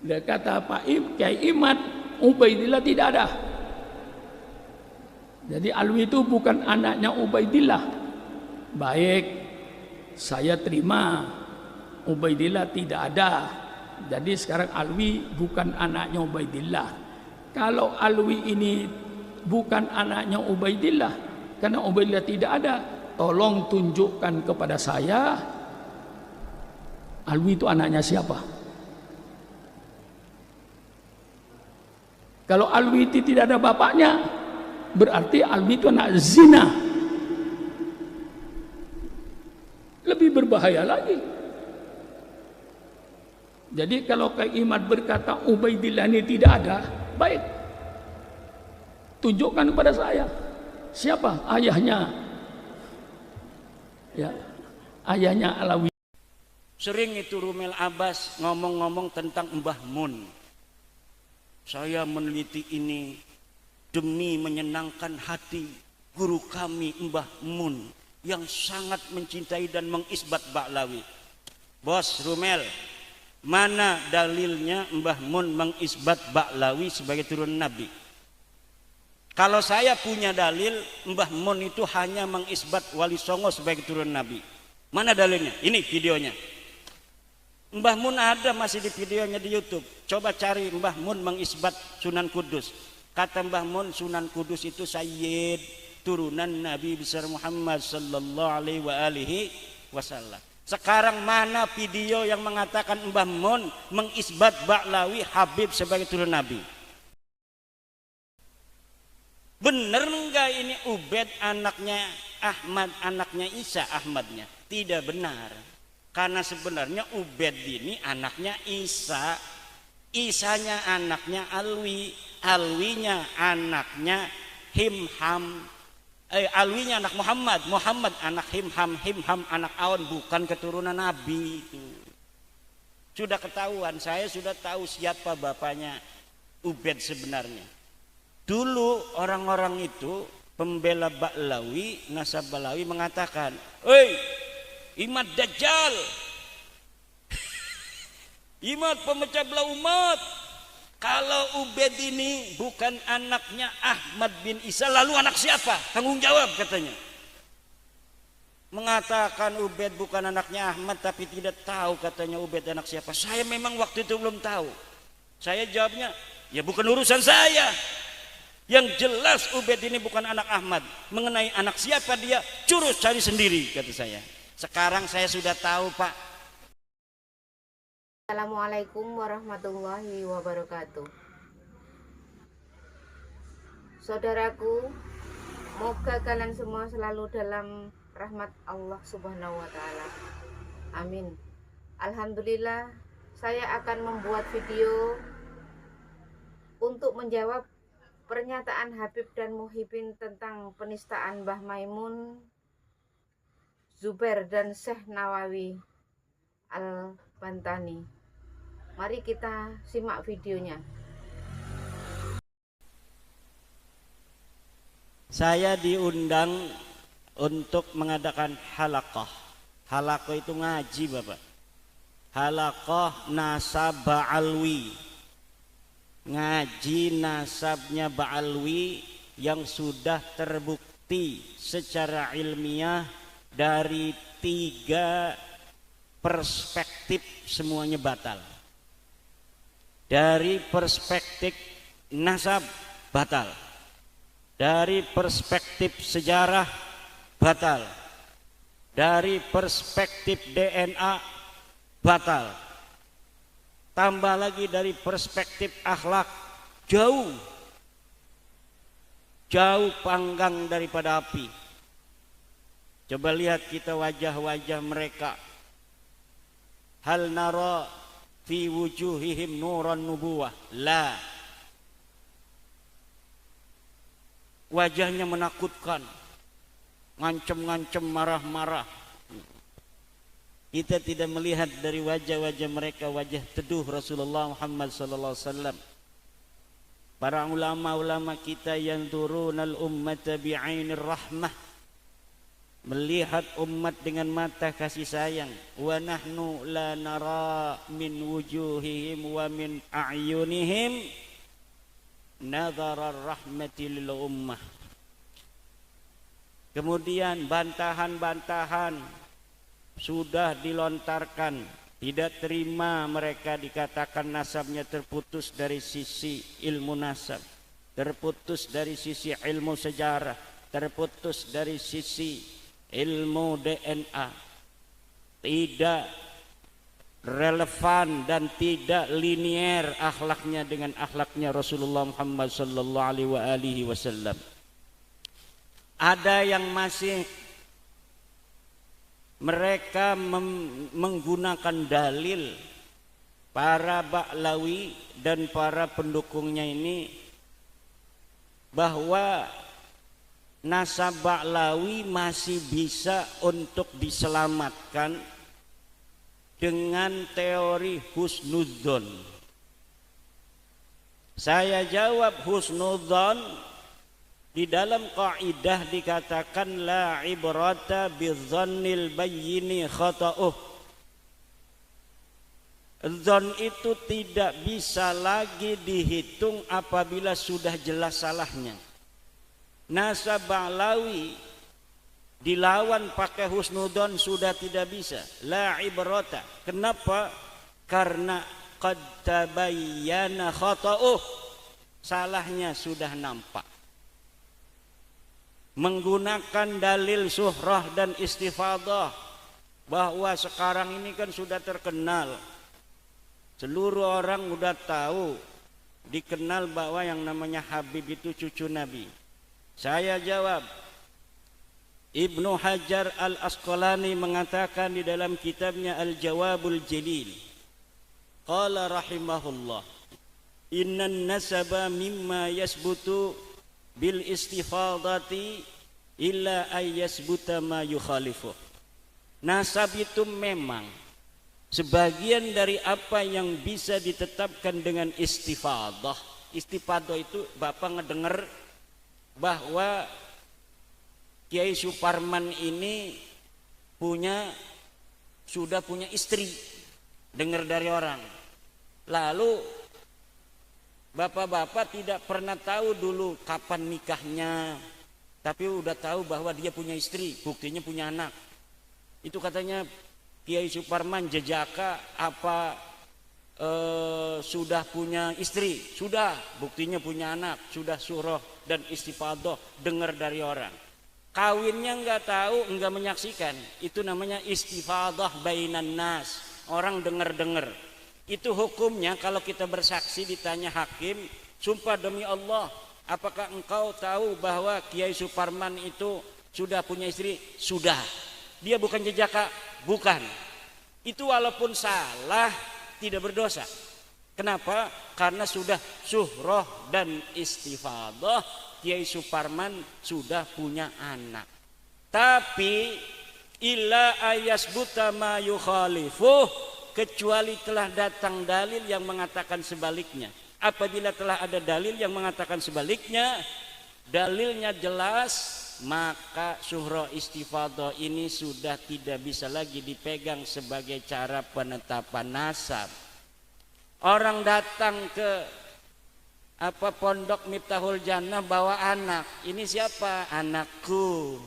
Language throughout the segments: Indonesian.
Dia kata Pak Kiai Imad, Ubaidillah tidak ada. Jadi Alwi itu bukan anaknya Ubaidillah. Baik, saya terima Ubaidillah tidak ada. Jadi sekarang Alwi bukan anaknya Ubaidillah. Kalau Alwi ini bukan anaknya Ubaidillah, karena Ubaidillah tidak ada, tolong tunjukkan kepada saya Alwi itu anaknya siapa. Kalau Alwi itu tidak ada bapaknya, berarti Alwi itu anak zina. Lebih berbahaya lagi. Jadi kalau Kiai Imad berkata Ubaidillah ini tidak ada, baik, tunjukkan kepada saya siapa ayahnya. Ya, ayahnya Alawi. Sering itu Rumel Abbas ngomong-ngomong tentang Mbah Mun. Saya meneliti ini demi menyenangkan hati guru kami Mbah Mun yang sangat mencintai dan mengisbat Ba'lawi. Bos Rumel, mana dalilnya Mbah Mun mengisbat Ba'lawi sebagai turun Nabi? Kalau saya punya dalil, Mbah Mun itu hanya mengisbat Wali Songo sebagai turun Nabi. Mana dalilnya? Ini videonya. Mbah Mun ada masih di videonya di YouTube. Coba cari Mbah Mun mengisbat Sunan Kudus. Kata Mbah Mun, Sunan Kudus itu sayyid turunan Nabi besar Muhammad sallallahu alaihi wasallam. Sekarang mana video yang mengatakan Mbah Mun mengisbat Ba'lawi Habib sebagai turun Nabi? Bener enggak ini Ubed anaknya Ahmad, anaknya Isa Ahmadnya? Tidak benar. Karena sebenarnya Ubed ini anaknya Isa, Isanya anaknya Alwi, Alwinya anaknya Himham, Alwinya anak Muhammad, Muhammad anak Himham, Himham anak Awan, bukan keturunan Nabi itu. Sudah ketahuan, saya sudah tahu siapa bapaknya Ubed sebenarnya. Dulu orang-orang itu pembela Ba'lawi, nasab Ba'lawi mengatakan, "Hei, Imad Dajjal, Imad pemecah belah umat. Kalau Ubed ini bukan anaknya Ahmad bin Isa, lalu anak siapa? Tanggung jawab," katanya. Mengatakan Ubed bukan anaknya Ahmad, tapi tidak tahu katanya Ubed anak siapa. Saya memang waktu itu belum tahu. Saya jawabnya, ya bukan urusan saya. Yang jelas Ubed ini bukan anak Ahmad. Mengenai anak siapa dia, curus cari sendiri, kata saya. Sekarang saya sudah tahu, Pak. Assalamualaikum warahmatullahi wabarakatuh. Saudaraku, moga kalian semua selalu dalam rahmat Allah Subhanahu wa Ta'ala. Amin. Alhamdulillah, saya akan membuat video untuk menjawab pernyataan Habib dan Muhyiddin tentang penistaan Mbah Maimun, Zubair dan Syekh Nawawi Al-Bantani. Mari kita simak videonya. Saya diundang untuk mengadakan halaqah. Halaqah itu ngaji, Bapak. Halaqah nasab Ba'alwi. Ngaji nasabnya Ba'alwi yang sudah terbukti secara ilmiah dari 3 perspektif semuanya batal. Dari perspektif nasab batal, dari perspektif sejarah batal, dari perspektif DNA batal, tambah lagi dari perspektif akhlak jauh panggang daripada api. Coba lihat kita wajah-wajah mereka. Hal nara fi wujuhihim nuran nubuwah? La. Wajahnya menakutkan, ngancem-ngancem, marah-marah. Kita tidak melihat dari wajah-wajah mereka wajah teduh Rasulullah Muhammad sallallahu alaihi wasallam. Para ulama-ulama kita yang turunal ummata bi'ainir rahmah, melihat umat dengan mata kasih sayang. Wa nahnu la nara min wujuhihim wa min a'yunihim nadhara rahmati lil ummah. Kemudian bantahan-bantahan sudah dilontarkan. Tidak terima mereka dikatakan nasabnya terputus dari sisi ilmu nasab, terputus dari sisi ilmu sejarah, terputus dari sisi ilmu DNA, tidak relevan dan tidak linier akhlaknya dengan akhlaknya Rasulullah Muhammad sallallahu alaihi wasallam. Ada yang masih mereka menggunakan dalil para Ba'lawi dan para pendukungnya ini bahwa nasab Ba'lawi masih bisa untuk diselamatkan dengan teori husnudzon. Saya jawab, husnudzon di dalam kaidah dikatakan la ibrata bidzannil bayyini khata'uh. Dzon itu tidak bisa lagi dihitung apabila sudah jelas salahnya. Nasab Ba'lawi dilawan pakai husnudzon sudah tidak bisa. La ibrata. Kenapa? Karena qad tabayyana khata'uh. Salahnya sudah nampak. Menggunakan dalil suhrah dan istifadah, bahwa sekarang ini kan sudah terkenal, seluruh orang sudah tahu, dikenal bahwa yang namanya Habib itu cucu Nabi. Saya jawab, Ibnu Hajar Al-Asqalani mengatakan di dalam kitabnya Al-Jawabul Jalil, qala rahimahullah, innan nasaba mimma yasbutu bil istifadati illa ayyasbuta ma yukhalifu. Nasab itu memang sebagian dari apa yang bisa ditetapkan dengan istifadah. Istifadah itu Bapak ngedenger bahwa Kiai Suparman ini sudah punya istri, dengar dari orang. Lalu bapak-bapak tidak pernah tahu dulu kapan nikahnya, tapi udah tahu bahwa dia punya istri, buktinya punya anak. Itu katanya Kiai Suparman jejaka apa sudah punya istri, sudah, buktinya punya anak, sudah surah dan istifadah, dengar dari orang. Kawinnya nggak tahu, nggak menyaksikan, itu namanya istifadah bainan nas, orang dengar-dengar. Itu hukumnya kalau kita bersaksi ditanya hakim, sumpah demi Allah, apakah engkau tahu bahwa Kiai Suparman itu sudah punya istri? Sudah. Dia bukan jejaka? Bukan. Itu walaupun salah tidak berdosa. Kenapa? Karena sudah suhrah dan istifadah, Kiai Suparman sudah punya anak. Tapi illa ayasbuta ma yukhalifuh, kecuali telah datang dalil yang mengatakan sebaliknya. Apabila telah ada dalil yang mengatakan sebaliknya, dalilnya jelas, maka suhrah istifadah ini sudah tidak bisa lagi dipegang sebagai cara penetapan nasab. Orang datang ke pondok Miftahul Jannah bawa anak, ini siapa? Anakku.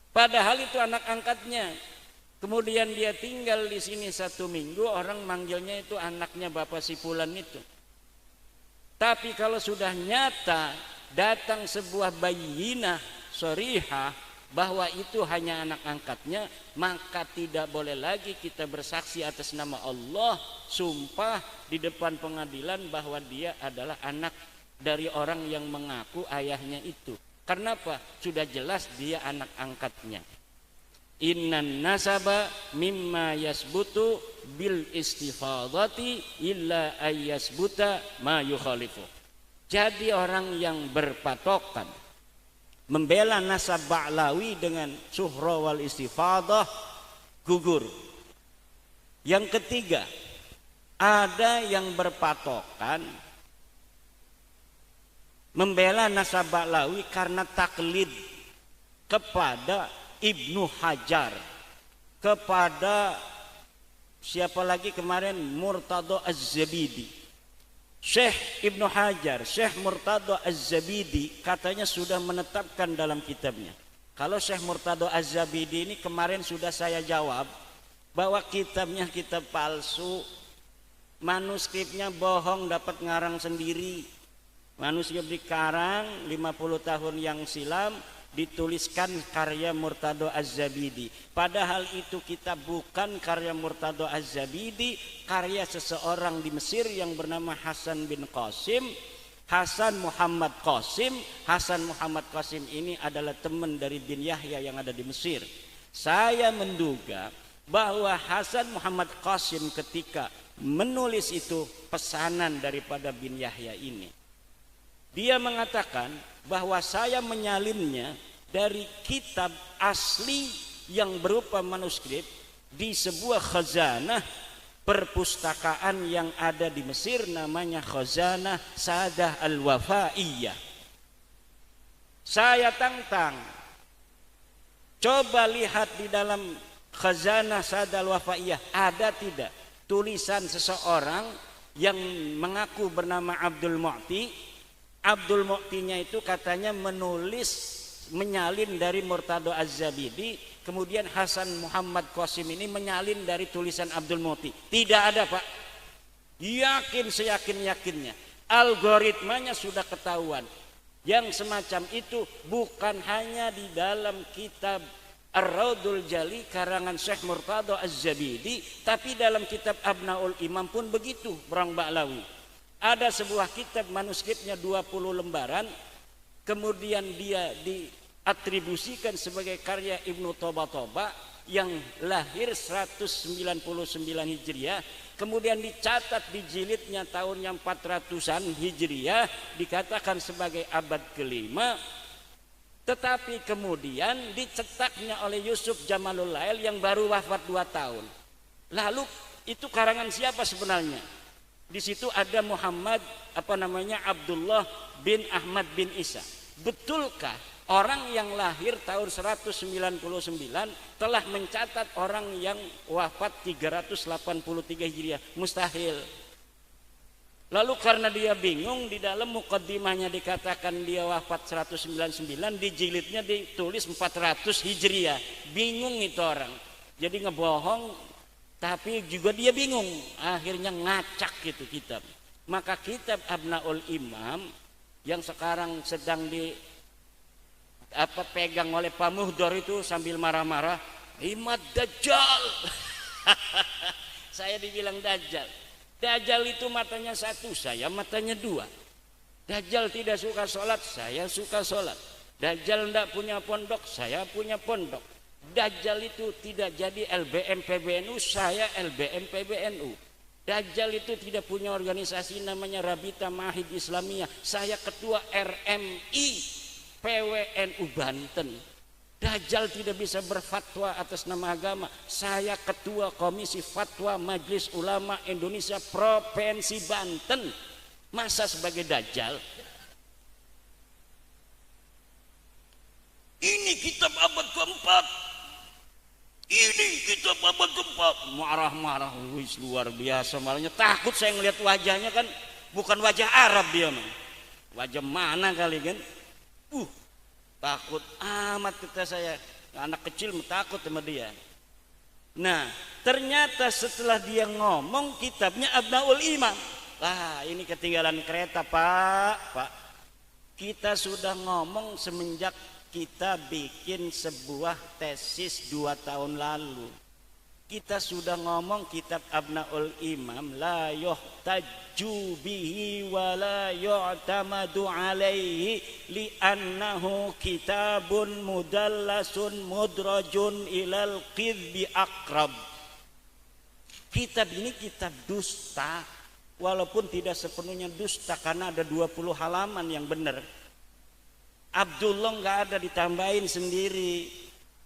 Padahal itu anak angkatnya. Kemudian dia tinggal di sini 1 minggu, orang manggilnya itu anaknya Bapak si Fulan itu. Tapi kalau sudah nyata datang sebuah bayyinah sharihah bahwa itu hanya anak angkatnya, maka tidak boleh lagi kita bersaksi atas nama Allah, sumpah di depan pengadilan bahwa dia adalah anak dari orang yang mengaku ayahnya itu. Karena apa? Sudah jelas dia anak angkatnya. Innan nasaba mimma yasbutu bil istifadati illa ayyasbuta ma yukhalifu. Jadi orang yang berpatokan membela nasab Ba'lawi dengan suhrah wal istifadah gugur. Yang ketiga, ada yang berpatokan membela nasab Ba'lawi karena taklid kepada Ibnu Hajar, kepada siapa lagi kemarin, Murtadho Az-Zabidi. Syekh Ibnu Hajar, Syekh Murtadho Az-Zabidi katanya sudah menetapkan dalam kitabnya. Kalau Syekh Murtadho Az-Zabidi ini kemarin sudah saya jawab bahwa kitabnya kitab palsu, manuskripnya bohong, dapat ngarang sendiri. Manuskrip dikarang 50 tahun yang silam, dituliskan karya Murtadho Az-Zabidi. Padahal itu kitab bukan karya Murtadho Az-Zabidi, karya seseorang di Mesir yang bernama Hasan bin Qasim, Hasan Muhammad Qasim. Hasan Muhammad Qasim ini adalah teman dari bin Yahya yang ada di Mesir. Saya menduga bahwa Hasan Muhammad Qasim ketika menulis itu pesanan daripada bin Yahya ini. Dia mengatakan bahwa saya menyalinnya dari kitab asli yang berupa manuskrip di sebuah khazanah perpustakaan yang ada di Mesir, namanya Khazanah Sadah Al-Wafaiyah. Saya tantang, coba lihat di dalam Khazanah Sadah Al-Wafaiyah ada tidak tulisan seseorang yang mengaku bernama Abdul Mu'ti. Abdul Mu'tinya itu katanya menyalin dari Murtadho Az-Zabidi, kemudian Hasan Muhammad Qasim ini menyalin dari tulisan Abdul Mu'ti. Tidak ada, Pak. Yakin, seyakin-yakinnya. Algoritmanya sudah ketahuan. Yang semacam itu bukan hanya di dalam kitab Ar-Raudul Jali karangan Syekh Murtadho Az-Zabidi, tapi dalam kitab Abnaul Imam pun begitu, Bang Ba'lawi. Ada sebuah kitab manuskripnya 20 lembaran, kemudian dia diatribusikan sebagai karya Ibnu Toba yang lahir 199 Hijriah, kemudian dicatat di jilidnya tahun yang 400-an Hijriah, dikatakan sebagai abad kelima, tetapi kemudian dicetaknya oleh Yusuf Jamalul Lail yang baru wafat 2 tahun. Lalu itu karangan siapa sebenarnya? Di situ ada Muhammad Abdullah bin Ahmad bin Isa. Betulkah orang yang lahir tahun 199 telah mencatat orang yang wafat 383 Hijriah? Mustahil. Lalu karena dia bingung, di dalam mukaddimahnya dikatakan dia wafat 199, di jilidnya ditulis 400 Hijriah. Bingung itu orang. Jadi ngebohong, tapi juga dia bingung, akhirnya ngacak gitu kitab. Maka kitab Abnaul Imam yang sekarang sedang pegang oleh Pak Muhdor itu sambil marah-marah, Imad Dajjal. Saya dibilang Dajjal. Dajjal itu matanya satu, saya matanya dua. Dajjal tidak suka sholat, saya suka sholat. Dajjal tidak punya pondok, saya punya pondok. Dajjal itu tidak jadi LBM PBNU, saya LBM PBNU. Dajjal itu tidak punya organisasi namanya Rabita Mahid Islamiyah, saya ketua RMI PWNU Banten. Dajjal tidak bisa berfatwa atas nama agama, saya ketua Komisi Fatwa Majelis Ulama Indonesia Provinsi Banten. Masa sebagai Dajjal? Ini kitab abad keempat. Ini kitab abad keempat. Marah-marah, wis luar biasa. Malahnya takut saya ngelihat wajahnya, kan bukan wajah Arab dia mah. Wajah mana kali kan? Takut amat kata saya. Anak kecil takut sama dia. Nah, ternyata setelah dia ngomong kitabnya Abnaul Imam. Ini ketinggalan kereta, Pak. Kita sudah ngomong semenjak kita bikin sebuah tesis 2 tahun lalu. Kita sudah ngomong kitab Abnaul Imam la yuhtaju bihi wa la yu'tamadu alaihi li'annahu kitabun mudallasun mudrajun ilal qidbi akrab. Kitab ini kitab dusta, walaupun tidak sepenuhnya dusta karena ada 20 halaman yang benar. Abdullah nggak ada ditambahin sendiri,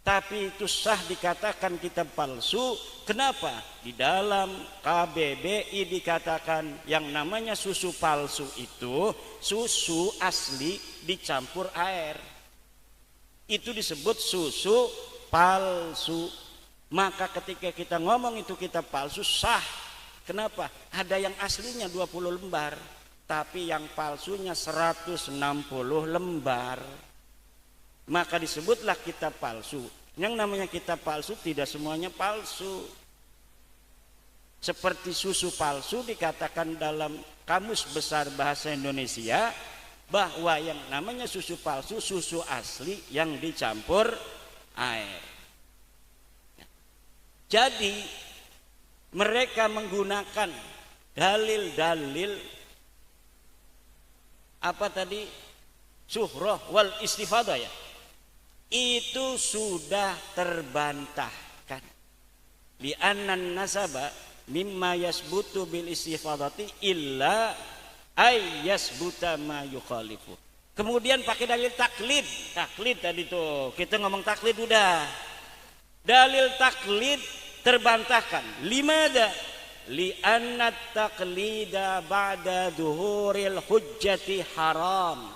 tapi itu sah dikatakan kitab palsu. Kenapa? Di dalam KBBI dikatakan yang namanya susu palsu itu susu asli dicampur air. Itu disebut susu palsu. Maka ketika kita ngomong itu kitab palsu sah. Kenapa? Ada yang aslinya 20 lembar, tapi yang palsunya 160 lembar. Maka disebutlah kitab palsu. Yang namanya kitab palsu tidak semuanya palsu. Seperti susu palsu dikatakan dalam Kamus Besar Bahasa Indonesia bahwa yang namanya susu palsu susu asli yang dicampur air. Jadi mereka menggunakan dalil-dalil apa tadi, syuhrah wal istifadah ya, itu sudah terbantahkan. Li'annan nasaba mimma yasbutu bil istifadati illa ay yasbuta ma yukhalifu. Kemudian pakai dalil taklid. Taklid tadi tuh kita ngomong taklid udah. Dalil taklid terbantahkan. Limada? Li'anna taklida ba'da zuhuril hujjati haram.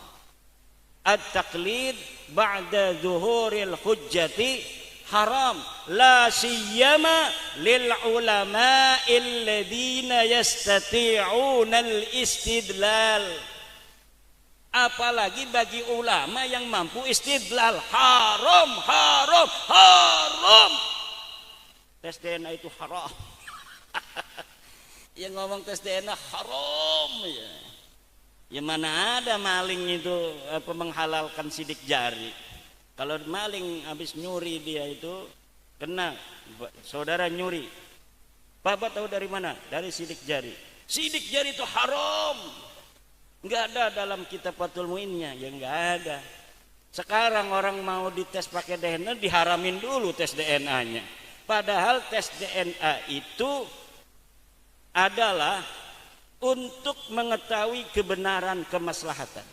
At-taklid ba'da zuhuril hujjati haram. La siyama lil ulama'il ladina yastati'una al-istidlal. Apalagi bagi ulama yang mampu istidlal. Haram, haram, haram. Tes DNA itu haram. Yang ngomong tes DNA haram ya. Ya mana ada maling itu menghalalkan sidik jari. Kalau maling habis nyuri dia itu kena, saudara nyuri. Bapak tahu dari mana? Dari sidik jari. Sidik jari itu haram. Enggak ada dalam kitab Fathul Muinnya, ya enggak ada. Sekarang orang mau dites pakai DNA diharamin dulu tes DNA-nya. Padahal tes DNA itu adalah untuk mengetahui kebenaran kemaslahatan.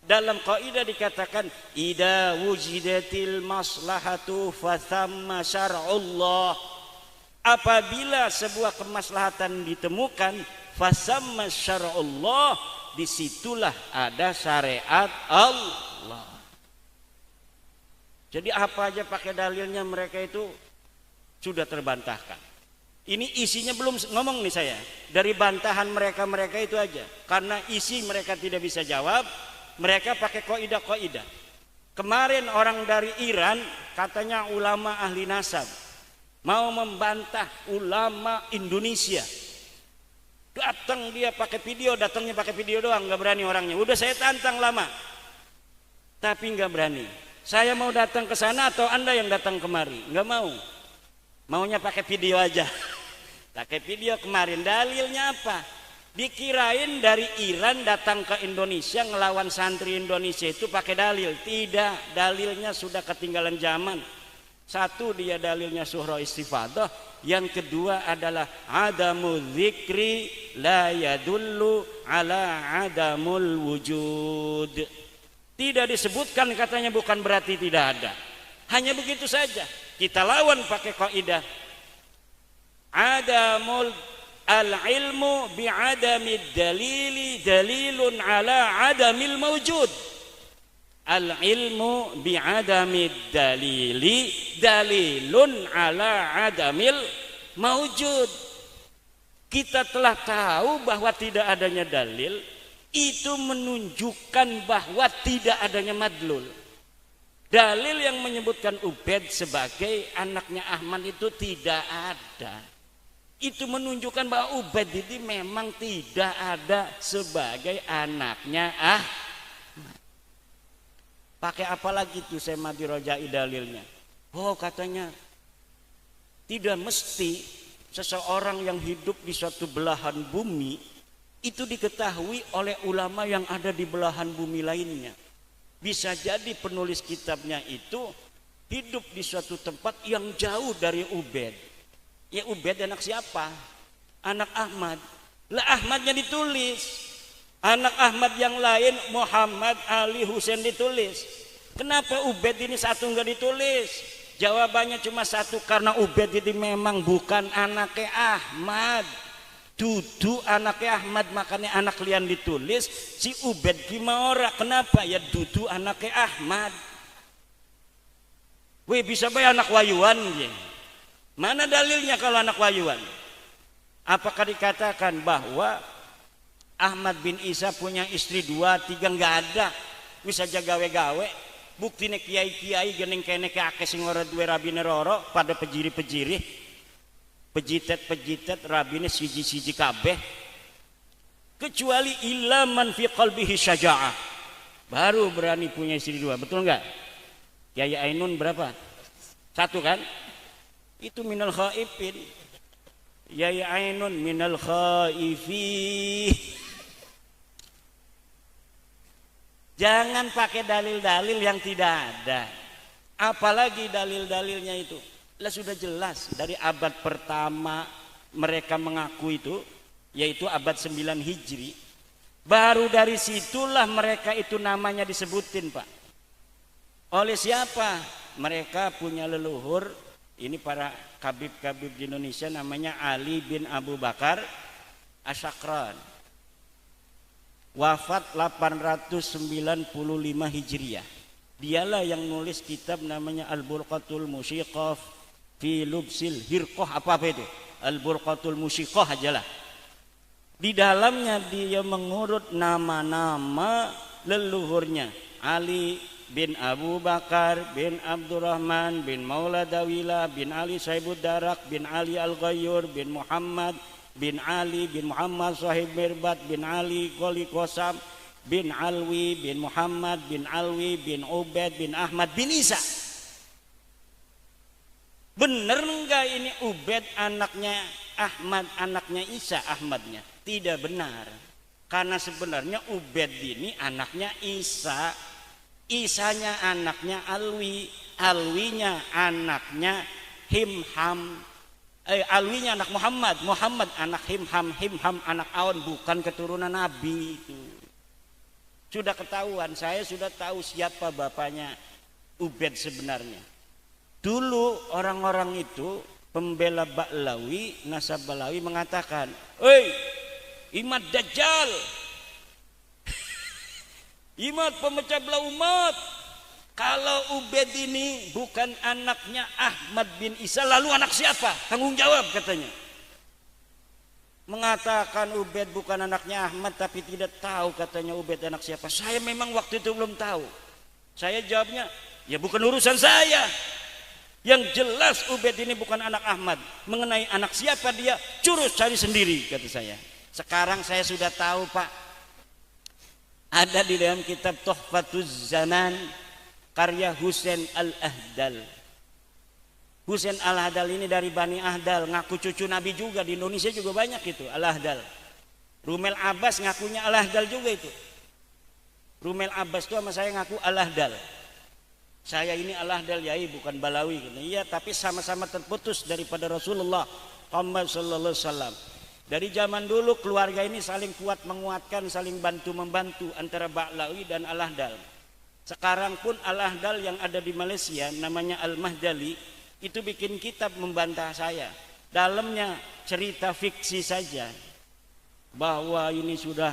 Dalam kaidah dikatakan idza wujidatil maslahatu fathamma syar'ullah. Apabila sebuah kemaslahatan ditemukan fathamma syar'ullah, disitulah ada syariat Allah. Jadi apa aja pakai dalilnya mereka itu sudah terbantahkan. Ini isinya belum ngomong nih saya. Dari bantahan mereka itu aja. Karena isi mereka tidak bisa jawab, mereka pakai kaidah-kaidah. Kemarin orang dari Iran katanya ulama ahli nasab mau membantah ulama Indonesia. Datang dia pakai video, datangnya pakai video doang, nggak berani orangnya. Udah saya tantang lama, tapi nggak berani. Saya mau datang ke sana atau Anda yang datang kemari? Nggak mau. Maunya pakai video aja. Pakai video kemarin. Dalilnya apa? Dikirain dari Iran datang ke Indonesia ngelawan santri Indonesia itu pakai dalil. Tidak, dalilnya sudah ketinggalan zaman. Satu, dia dalilnya surah istifadah. Yang kedua adalah adamu dzikri la yadullu ala adamul wujud. Tidak disebutkan katanya bukan berarti tidak ada. Hanya begitu saja. Kita lawan pakai kaidah adamul al-ilmu bi'adamid dalili dalilun ala adamil mawjud. Al-ilmu bi'adamid dalili dalilun ala adamil mawjud. Kita telah tahu bahwa tidak adanya dalil, itu menunjukkan bahwa tidak adanya madlul. Dalil yang menyebutkan Ubaid sebagai anaknya Ahmad itu tidak ada. Itu menunjukkan bahwa Ubaid ini memang tidak ada sebagai anaknya Ahmad. Pakai apa lagi tuh saya mati rojai dalilnya? Oh katanya tidak mesti seseorang yang hidup di suatu belahan bumi itu diketahui oleh ulama yang ada di belahan bumi lainnya. Bisa jadi penulis kitabnya itu hidup di suatu tempat yang jauh dari Ubaid. Ya Ubaid anak siapa? Anak Ahmad. Lah Ahmadnya ditulis. Anak Ahmad yang lain Muhammad, Ali, Husain ditulis. Kenapa Ubaid ini satu enggak ditulis? Jawabannya cuma satu, karena Ubaid ini memang bukan anaknya Ahmad. Dudu anaknya Ahmad, makanya anak lian ditulis. Si Ubaid gimana? Kenapa? Ya dudu anaknya Ahmad. Wih, bisa bae anak wayuan ye. Mana dalilnya kalau anak wayuan? Apakah dikatakan bahwa Ahmad bin Isa punya istri 2, 3? Enggak ada. Bisa aja gawe-gawe. Buktine kiai-kiai gening kene ke akeh sing ora duwe rabine roro pada pejiri-pejiri. Pejitet-pejitet rabine siji-siji kabeh. Kecuali illa man fi qalbihi syaja'ah. Baru berani punya istri 2, betul enggak? Kiai Ainun berapa? 1 kan? Itu minal khaifin. Kiai Ainun minal khaifin. Jangan pakai dalil-dalil yang tidak ada. Apalagi dalil-dalilnya itu. Lah sudah jelas dari abad pertama mereka mengaku itu, yaitu abad 9 Hijri. Baru dari situlah mereka itu namanya disebutin, Pak. Oleh siapa? Mereka punya leluhur, ini para kabib-kabib di Indonesia, namanya Ali bin Abu Bakar Asyakran. Wafat 895 Hijriah. Dialah yang nulis kitab namanya Al-Burqatul Musyiqah fi Lubsil Hirqah, apa itu? Al-Burqatul Musyiqah ajalah. Di dalamnya dia mengurut nama-nama leluhurnya. Ali bin Abu Bakar bin Abdurrahman bin Maula Dawila bin Ali Saibud Darak bin Ali Al-Ghayyur bin Muhammad bin Ali bin Muhammad Sahib Mirbat bin Ali Qoli Qosam bin Alwi bin Muhammad bin Alwi bin Ubaid bin Ahmad bin Isa. Bener enggak ini Ubaid anaknya Ahmad, anaknya Isa Ahmadnya? Tidak benar. Karena sebenarnya Ubaid ini anaknya Isa, Isanya anaknya Alwi, Alwinya anaknya Himham, Alwinya anak Muhammad, Muhammad anak Himham, Himham anak Awan, bukan keturunan Nabi itu. Sudah ketahuan, saya sudah tahu siapa bapaknya Ubaid sebenarnya. Dulu orang-orang itu pembela Ba'lawi, nasab Ba'lawi mengatakan, "Oi, Imad Dajjal, Imad pemecah belah umat. Kalau Ubaid ini bukan anaknya Ahmad bin Isa, lalu anak siapa? Tanggung jawab," katanya. Mengatakan Ubaid bukan anaknya Ahmad, tapi tidak tahu katanya Ubaid anak siapa. Saya memang waktu itu belum tahu. Saya jawabnya, ya bukan urusan saya. Yang jelas Ubaid ini bukan anak Ahmad. Mengenai anak siapa dia, curus cari sendiri, kata saya. Sekarang saya sudah tahu, Pak. Ada di dalam kitab Tuhfatuz Zaman karya Husain Al-Ahdal. Husain Al-Ahdal ini dari Bani Ahdal, ngaku cucu Nabi juga. Di Indonesia juga banyak itu Al-Ahdal. Rumel Abbas ngakunya Al-Ahdal juga itu. Rumel Abbas itu sama saya ngaku Al-Ahdal. Saya ini Al-Ahdal yai, bukan Balawi. Iya, tapi sama-sama terputus daripada Rasulullah Muhammad sallallahu alaihi wasallam. Dari zaman dulu keluarga ini saling kuat menguatkan, saling bantu-membantu antara Ba'lawi dan Al-Ahdal. Sekarang pun Al-Ahdal yang ada di Malaysia namanya Al-Mahdali itu bikin kitab membantah saya. Dalamnya cerita fiksi saja bahwa ini sudah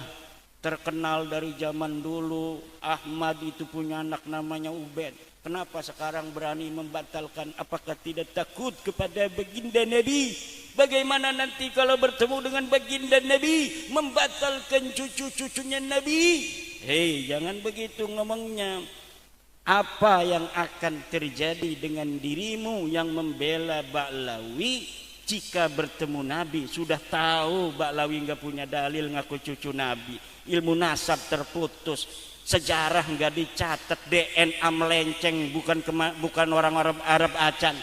terkenal dari zaman dulu. Ahmad itu punya anak namanya Ubaid. Kenapa sekarang berani membatalkan? Apakah tidak takut kepada baginda Nabi? Bagaimana nanti kalau bertemu dengan baginda Nabi membatalkan cucu-cucunya Nabi? Hei, jangan begitu ngomongnya. Apa yang akan terjadi dengan dirimu yang membela Ba'lawi jika bertemu Nabi? Sudah tahu Ba'lawi enggak punya dalil ngaku cucu Nabi. Ilmu nasab terputus. Sejarah enggak dicatat, DNA melenceng, bukan orang Arab Acan.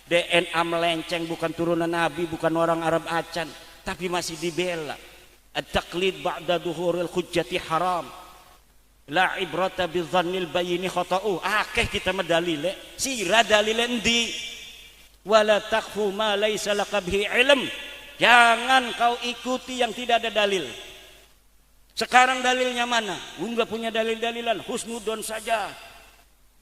DNA melenceng, bukan turunan Nabi, bukan orang Arab Acan, tapi masih dibela. At-taqlid ba'da duhuril hujjati haram. La ibrata bidzannil bayini khata'u. Akeh kita medalile, sira dalile endi? Wala taqfu ma laisa laka bihi ilm. Jangan kau ikuti yang tidak ada dalil. Sekarang dalilnya mana? Enggak punya dalil-dalilan, husnudon saja.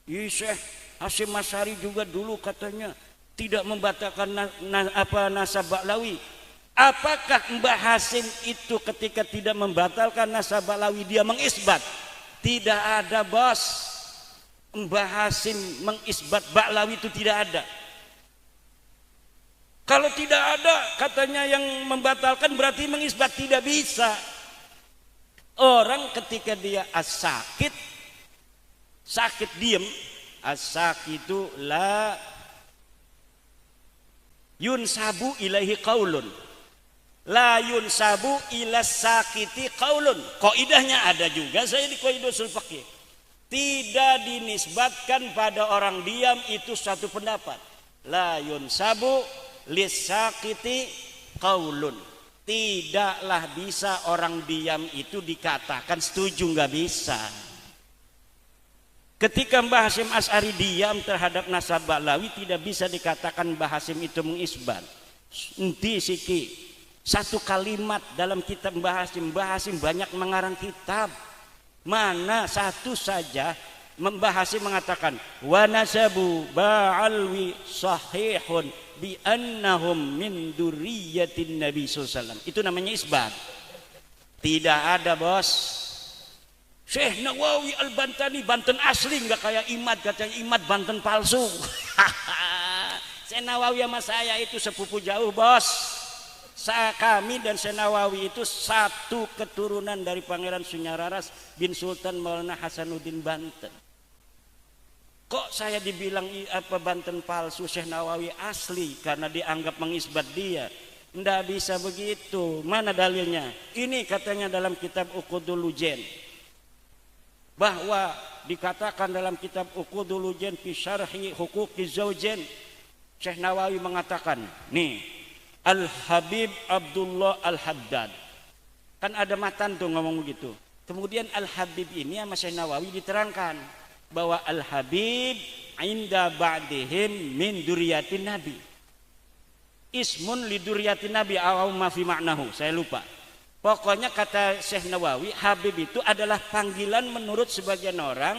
Syekh Hasyim Asy'ari juga dulu katanya tidak membatalkan nasab Ba'lawi. Apakah Mbah Hasim itu ketika tidak membatalkan nasab Ba'lawi dia mengisbat? Tidak ada, bos. Mbah Hasim mengisbat Ba'lawi itu tidak ada. Kalau tidak ada, katanya yang membatalkan berarti mengisbat tidak bisa. Orang ketika dia as-sakit, sakit diem, as-sakitu la yunsabu ilaihi qaulun, la yunsabu ilas sakiti qaulun. Kaidahnya ada juga saya di Qaidah Ushul Fiqh. Tidak dinisbatkan pada orang diam itu satu pendapat. La yunsabu lisakiti qaulun. Tidaklah bisa orang diam itu dikatakan setuju, nggak bisa. Ketika Mbah Hasyim Asy'ari diam terhadap nasab Ba'lawi, tidak bisa dikatakan Mbah Hasyim itu mengisbat. Enti siki satu kalimat dalam kitab Mbah Hasyim banyak mengarang kitab. Mana satu saja Mbah Hasyim mengatakan wa nasabu Ba'alwi sahihun bi annahum min dzurriyyatin Nabi sallallahu alaihi wasallam. Itu namanya isbat. Tidak ada, bos. Syekh Nawawi Al-Bantani Banten asli, nggak kayak Imad, katanya Imad Banten palsu. Syekh Nawawi sama saya itu sepupu jauh, bos. Kami dan Syekh Nawawi itu satu keturunan dari Pangeran Sunyararas bin Sultan Maulana Hasanuddin Banten. Kok saya dibilang apa Banten palsu, Syekh Nawawi asli karena dianggap mengisbat dia? Nggak bisa begitu. Mana dalilnya? Ini katanya dalam kitab Uqudul Lujen, bahwa dikatakan dalam kitab Uqudul Lujen fi syarhi huquqiz zaujain, Syekh Nawawi mengatakan, nih, Al-Habib Abdullah Al-Haddad. Kan ada matan tuh ngomong begitu. Kemudian Al-Habib ini sama Syekh Nawawi diterangkan bahwa Al-Habib inda ba'dihim min duriyatin Nabi. Ismun li duriyatin Nabi aw ma fi ma'nahu, saya lupa. Pokoknya kata Syekh Nawawi, Habib itu adalah panggilan menurut sebagian orang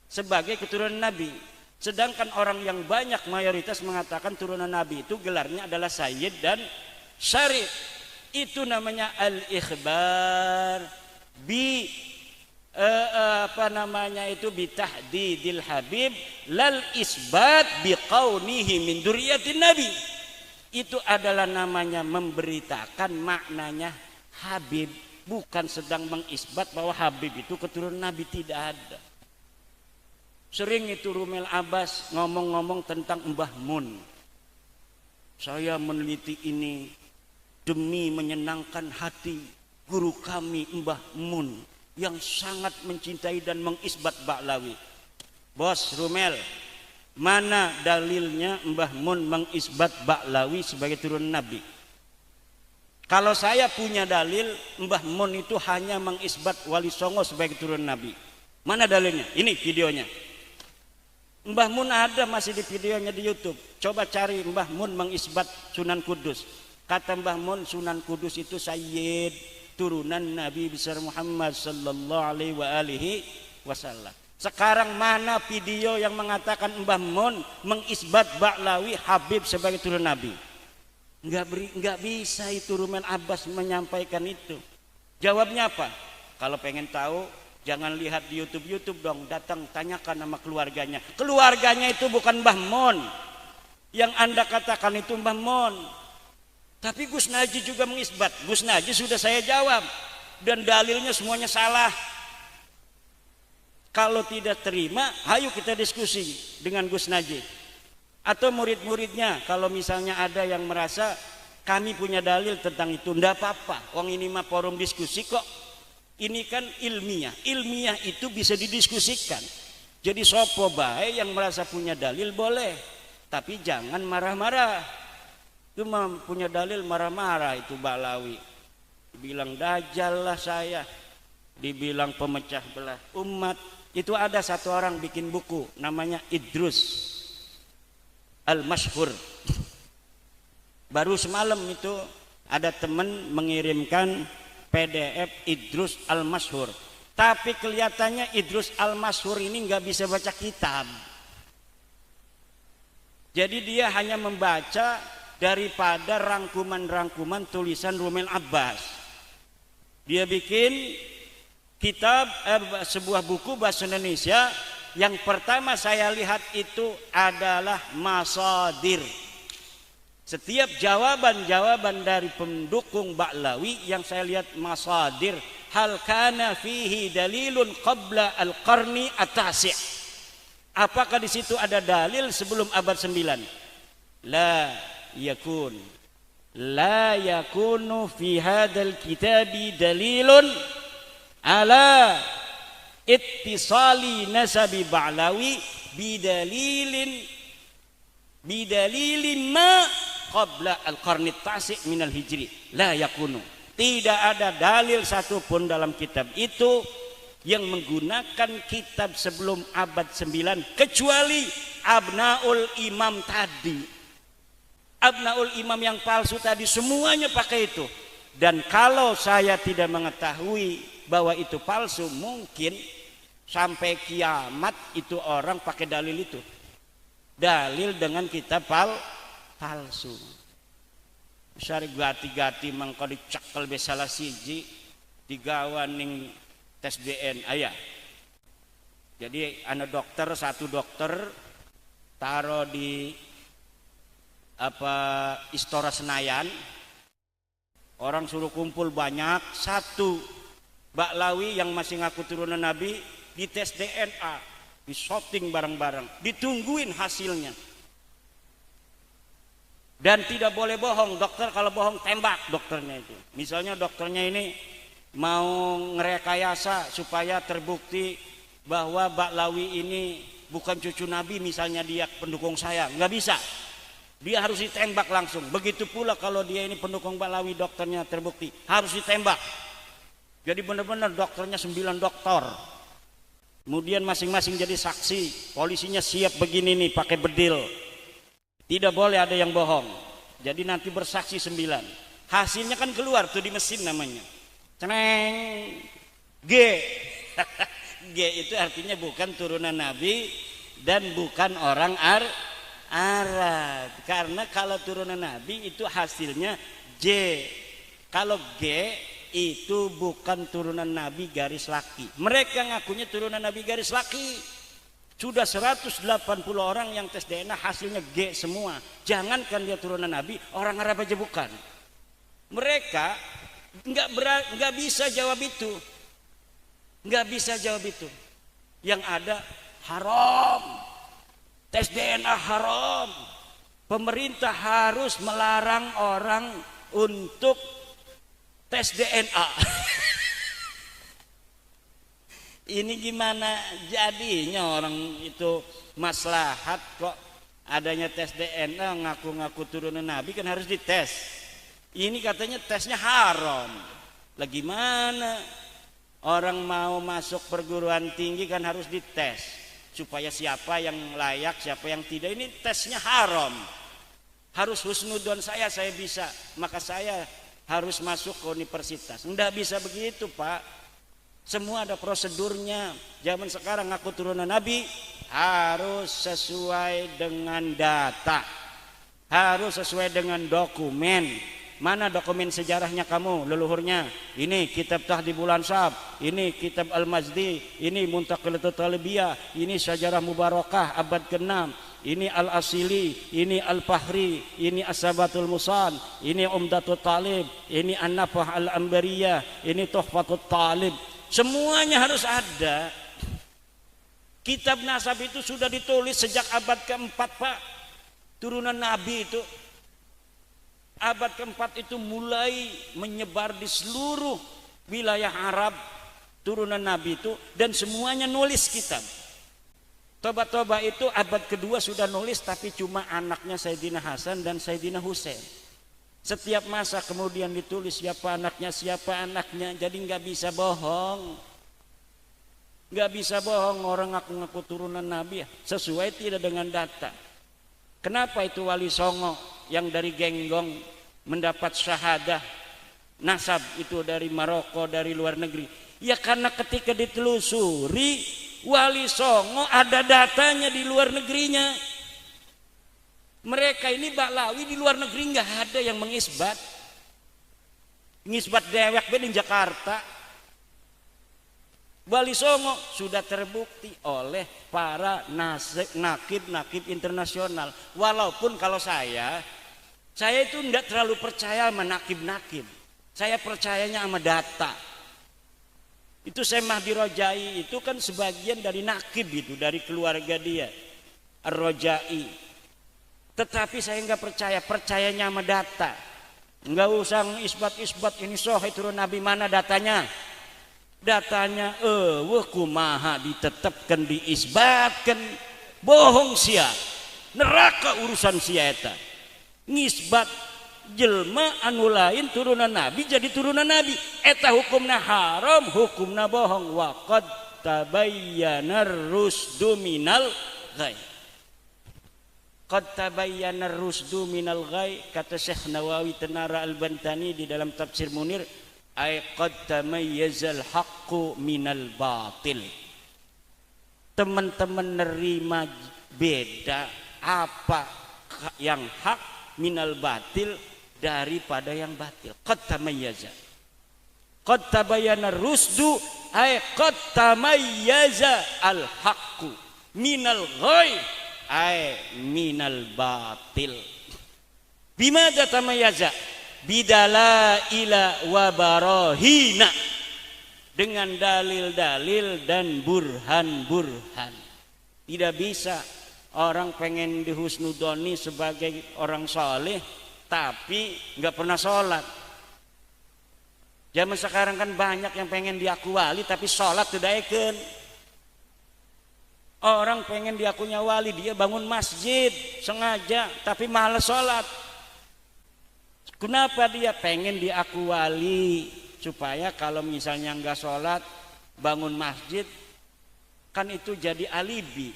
sebagai keturunan Nabi. Sedangkan orang yang banyak mayoritas mengatakan turunan Nabi itu gelarnya adalah Sayyid dan Syarif. Itu namanya al-ikhbar bi bitahdidil Habib lal isbat biqaunihi min dzurriyyatin Nabi. Itu adalah namanya memberitakan maknanya Habib, bukan sedang mengisbat bahwa Habib itu keturunan Nabi, tidak ada. Sering itu Rumel Abbas ngomong-ngomong tentang Mbah Mun. Saya meneliti ini demi menyenangkan hati guru kami Mbah Mun yang sangat mencintai dan mengisbat Ba'lawi. Bos Rumel, mana dalilnya Mbah Mun mengisbat Ba'lawi sebagai turunan Nabi? Kalau saya punya dalil Mbah Mun itu hanya mengisbat Wali Songo sebagai turunan Nabi. Mana dalilnya? Ini videonya. Mbah Mun ada masih di videonya di YouTube. Coba cari Mbah Mun mengisbat Sunan Kudus. Kata Mbah Mun, Sunan Kudus itu Sayyid, turunan Nabi besar Muhammad sallallahu alaihi wasallam. Sekarang mana video yang mengatakan Mbah Mun mengisbat Ba'lawi Habib sebagai turunan Nabi? Enggak bisa itu Rumel Abbas menyampaikan itu. Jawabnya apa? Kalau pengen tahu jangan lihat di YouTube dong, datang tanyakan sama keluarganya. Keluarganya itu bukan Mbah Mun. Yang Anda katakan itu Mbah Mun. Tapi Gus Najih juga mengisbat. Gus Najih sudah saya jawab dan dalilnya semuanya salah. Kalau tidak terima, ayo kita diskusi dengan Gus Najih atau murid-muridnya. Kalau misalnya ada yang merasa kami punya dalil tentang itu, ndak apa-apa. Wong ini mah forum diskusi kok. Ini kan ilmiah. Ilmiah itu bisa didiskusikan. Jadi sopo bae yang merasa punya dalil boleh, tapi jangan marah-marah. Itu punya dalil marah-marah itu Ba'lawi. Dibilang dajjal lah saya, dibilang pemecah belah umat. Itu ada satu orang bikin buku namanya Idrus Al-Mashhur. Baru semalam itu ada teman mengirimkan PDF Idrus Al-Mashhur. Tapi kelihatannya Idrus Al-Mashhur ini nggak bisa baca kitab. Jadi dia hanya membaca daripada rangkuman-rangkuman tulisan Rumel Abbas. Dia bikin kitab sebuah buku bahasa Indonesia Yang pertama saya lihat itu adalah masadir. Setiap jawaban-jawaban dari pendukung Ba'lawi yang saya lihat masadir. Hal kana fihi dalilun qabla al-qarni at-tasi'. Apakah di situ ada dalil sebelum abad 9? La yakun. La yakunu fi hadzal kitabi dalilun ala ittisali nasabi Ba'lawi bidalilin ma qabla al-qarni at-tasi' minal hijri. La yakunu. Tidak ada dalil satupun dalam kitab itu yang menggunakan kitab sebelum abad 9 kecuali Abnaul Imam tadi. Abnaul Imam yang palsu tadi semuanya pakai itu. Dan kalau saya tidak mengetahui bahwa itu palsu, mungkin sampai kiamat itu orang pakai dalil itu. Dalil dengan kitab palsu. Sari gati-gati mangko dicekel be salah siji digawa ning tes DNA ya. Jadi ana satu dokter taruh di Istora Senayan. Orang suruh kumpul banyak, satu Ba'lawi yang masih ngaku turunan Nabi di tes DNA, di shooting bareng-bareng, ditungguin hasilnya. Dan tidak boleh bohong, dokter kalau bohong tembak dokternya itu. Misalnya dokternya ini mau ngerekayasa supaya terbukti bahwa Ba'lawi ini bukan cucu Nabi, misalnya dia pendukung saya, nggak bisa. Dia harus ditembak langsung. Begitu pula kalau dia ini pendukung Ba'lawi, dokternya terbukti, harus ditembak. Jadi benar-benar dokternya 9 dokter. Kemudian masing-masing jadi saksi, polisinya siap begini nih pakai bedil. Tidak boleh ada yang bohong. Jadi nanti bersaksi 9. Hasilnya kan keluar tuh di mesin namanya. Ceneng. G. G itu artinya bukan turunan Nabi dan bukan orang Arab. Karena kalau turunan Nabi itu hasilnya J. Kalau G itu bukan turunan Nabi garis laki. Mereka ngakunya turunan Nabi garis laki. Sudah 180 orang yang tes DNA hasilnya G semua. Jangankan dia turunan Nabi, orang Arab aja bukan. Mereka nggak bisa jawab itu. Nggak bisa jawab itu. Yang ada haram. Tes DNA haram. Pemerintah harus melarang orang untuk tes DNA. Ini gimana jadinya orang itu maslahat kok adanya tes DNA ngaku-ngaku turunan Nabi kan harus dites. Ini katanya tesnya haram. Lah gimana? Orang mau masuk perguruan tinggi kan harus dites supaya siapa yang layak, siapa yang tidak. Ini tesnya haram. Harus husnudon saya bisa, maka saya harus masuk ke universitas. Enggak bisa begitu, Pak. Semua ada prosedurnya. Zaman sekarang ngaku turunan Nabi harus sesuai dengan data, harus sesuai dengan dokumen. Mana dokumen sejarahnya kamu, leluhurnya? Ini kitab Tahdhibul Ansab, ini kitab Al-Mazdi, ini Muntaqilatul Talibiyah, ini Syajarah Mubarakah abad ke-6, ini Al-Asili, ini Al-Fahri, ini As-Sabatul Musan, ini Umdatul Talib, ini An-Nafah Al-Ambariyah, ini Tuhfatul Talib. Semuanya harus ada. Kitab nasab itu sudah ditulis sejak abad ke-4, Pak. Turunan Nabi itu abad ke-4 itu mulai menyebar di seluruh wilayah Arab. Turunan Nabi itu dan semuanya nulis kitab. Toba-toba itu abad kedua sudah nulis, tapi cuma anaknya Sayyidina Hasan dan Sayyidina Husain. Setiap masa kemudian ditulis siapa anaknya, jadi nggak bisa bohong. Nggak bisa bohong orang ngaku-ngaku turunan Nabi sesuai tidak dengan data. Kenapa itu Wali Songo yang dari Genggong mendapat syahadah nasab itu dari Maroko, dari luar negeri? Ya karena ketika ditelusuri Wali Songo ada datanya di luar negerinya. Mereka ini Ba'lawi di luar negeri nggak ada yang mengisbat. Ngisbat dewek di Jakarta. Wali Songo sudah terbukti oleh para nakib internasional. Walaupun kalau saya itu tidak terlalu percaya sama nakib. Saya percayanya sama data. Itu Syekh Mahdi Rojai itu kan sebagian dari nakib itu, dari keluarga dia, Ar-Rojai. Tetapi saya nggak percayanya sama data. Nggak usah isbat ini sahih turun Nabi, mana datanya? Datanya kumaha ditetapkan, diisbatkan, bohong sia. Neraka urusan sia eta. Ngisbat jelma anu lain turunan Nabi jadi turunan Nabi, eta hukumna haram, hukumna bohong. Wa qad tabayyana rusdu minal ghai. Qad tabayyana rusdu minal ghai, kata Syekh Nawawi Tenara Al-Bantani di dalam tafsir Munir, ay qad tamayyazal haqqu minal batil. Teman-teman nerima beda apa yang hak minal batil daripada yang batil. Qad tamayyaza. Qad tabayyana rusdu ay qad tamayyaza al haqqu minal ghai ay minal batil. Bimada tamayyaza? Bidalaila wa barahina, dengan dalil-dalil dan burhan-burhan. Tidak bisa orang pengen dihusnudoni sebagai orang soleh tapi nggak pernah sholat. Zaman sekarang kan banyak yang pengen diaku wali tapi sholat tidak eken. Orang pengen diakunya wali, dia bangun masjid sengaja tapi malas sholat. Kenapa dia pengen diaku wali? Supaya kalau misalnya nggak sholat bangun masjid kan itu jadi alibi.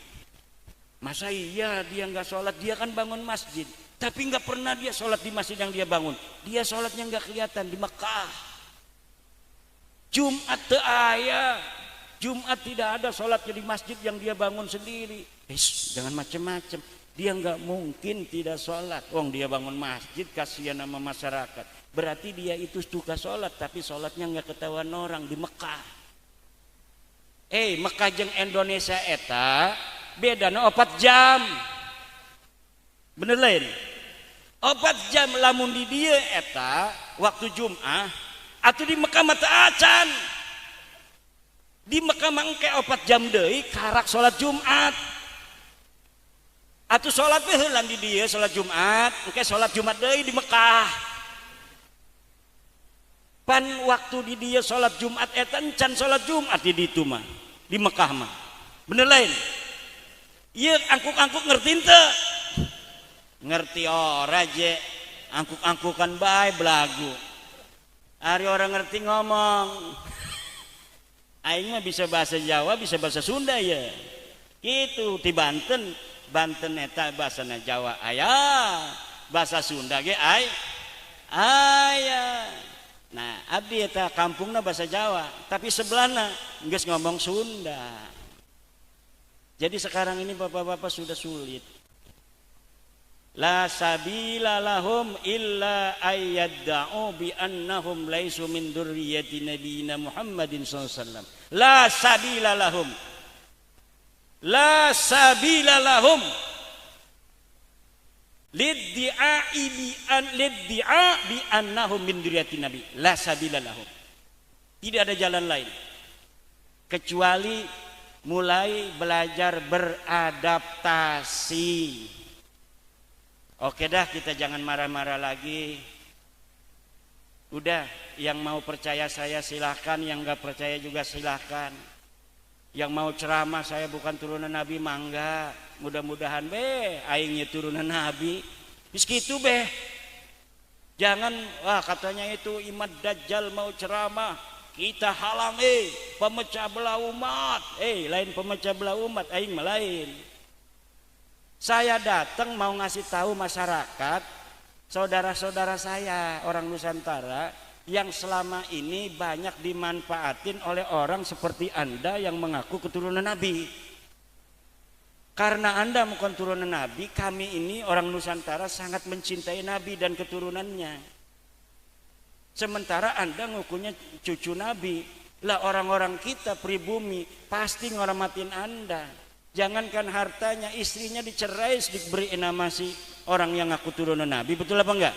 Masa iya dia nggak sholat, dia kan bangun masjid tapi nggak pernah dia sholat di masjid yang dia bangun. Dia sholatnya nggak kelihatan di Mekah. Jumat aya, Jumat tidak ada sholatnya di masjid yang dia bangun sendiri. Jangan macam-macam. Dia nggak mungkin tidak sholat. Dia bangun masjid, kasihan sama masyarakat. Berarti dia itu suka sholat tapi sholatnya nggak ketahuan orang di Mekah. Mekah jeung Indonesia eta beda 4 jam. Bener lain 4 jam lamun di dia eta waktu Jum'ah atau di Mekah mata acan. Di Mekah mangke 4 jam deui karak sholat Jumat. Atau sholat heula di dia sholat Jumat, engke sholat Jumat deui di Mekah. Pan waktu di dia sholat Jumat eta encan sholat Jumat di ditu mah, di Mekah mah. Bener lain. Ieu angkuk-angkuk ngerti teu? Ngerti ora je, angkuk-angkukan bae belagu. Ari orang ngerti ngomong. Aing mah bisa bahasa Jawa, bisa bahasa Sunda ya. Gitu di Banten. Banten eta bahasana Jawa aya, bahasa Sunda ge aya. Nah, abdi eta kampungna bahasa Jawa, tapi sebelahna geus ngomong Sunda. Jadi sekarang ini bapak-bapak sudah sulit. La sabila lahum illa ayyadda'u bi annahum laisu min dzurriyyati nabiyina Muhammadin sallallahu alaihi wasallam. La sabila lahum. La sabila lahum liddi'a bi annahum min dzurriyyati nabi. La sabila lahum. Tidak ada jalan lain kecuali mulai belajar beradaptasi. Oke dah, kita jangan marah-marah lagi. Udah, yang mau percaya saya silahkan, yang gak percaya juga silahkan. Yang mau ceramah saya bukan turunan Nabi mangga. Mudah-mudahan aingnya turunan Nabi. Bis gitu Jangan katanya itu Imam Dajjal mau ceramah, kita halang pemecah belah umat. Lain pemecah belah umat, aing mah lain. Saya datang mau ngasih tahu masyarakat, saudara-saudara saya orang Nusantara yang selama ini banyak dimanfaatin oleh orang seperti Anda yang mengaku keturunan Nabi. Karena Anda bukan turunan Nabi, kami ini orang Nusantara sangat mencintai Nabi dan keturunannya. Sementara Anda ngukunya cucu Nabi. Lah orang-orang kita pribumi pasti ngormatin Anda. Jangankan hartanya, istrinya dicerai diberi nama si orang yang ngaku turunan Nabi, betul apa enggak?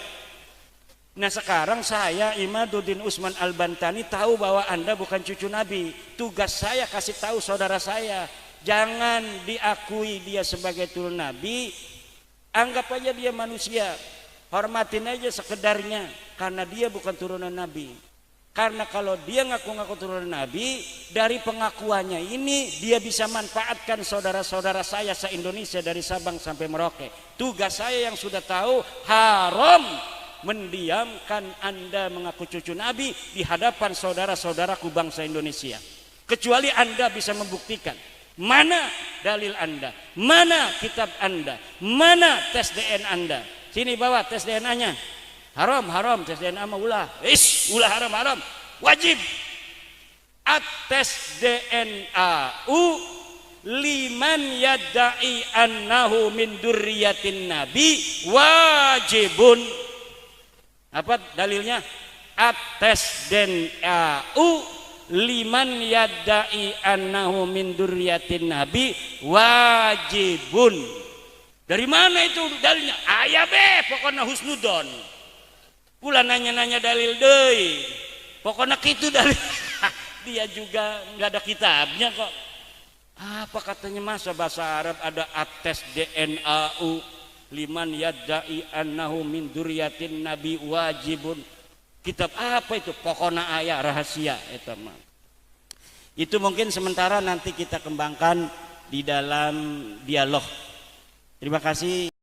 Nah sekarang saya Imaduddin Usman Al-Bantani tahu bahwa Anda bukan cucu Nabi. Tugas saya kasih tahu saudara saya, jangan diakui dia sebagai turun Nabi. Anggap aja dia manusia, hormatin aja sekedarnya, karena dia bukan turunan Nabi. Karena kalau dia ngaku-ngaku turunan Nabi, dari pengakuannya ini dia bisa manfaatkan saudara-saudara saya se-Indonesia dari Sabang sampai Merauke. Tugas saya yang sudah tahu, haram mendiamkan Anda mengaku cucu Nabi di hadapan saudara-saudaraku bangsa Indonesia. Kecuali Anda bisa membuktikan mana dalil Anda, mana kitab Anda, mana tes DNA Anda. Sini bawa tes DNA-nya. Haram tes DNA mah ulah. Ulah haram. Wajib. Tes DNA liman yadda'i annahu min dzurriyyatin nabi wajibun. Apa dalilnya? Tes DNA liman yadda'i annahu min dzurriyyatin nabi wajibun. Dari mana itu dalilnya? Aya be pokoknya husnudon. Pula nanya-nanya dalil deui. Pokoknya kitu dalil. Dia juga nggak ada kitabnya kok. Apa katanya masa bahasa Arab ada ates DNA liman yadda'i annahu min dzurriyyatin nabi wajibun. Kitab apa itu? Pokoknya ayat rahasia itu mah. Itu mungkin sementara nanti kita kembangkan di dalam dialog. Terima kasih.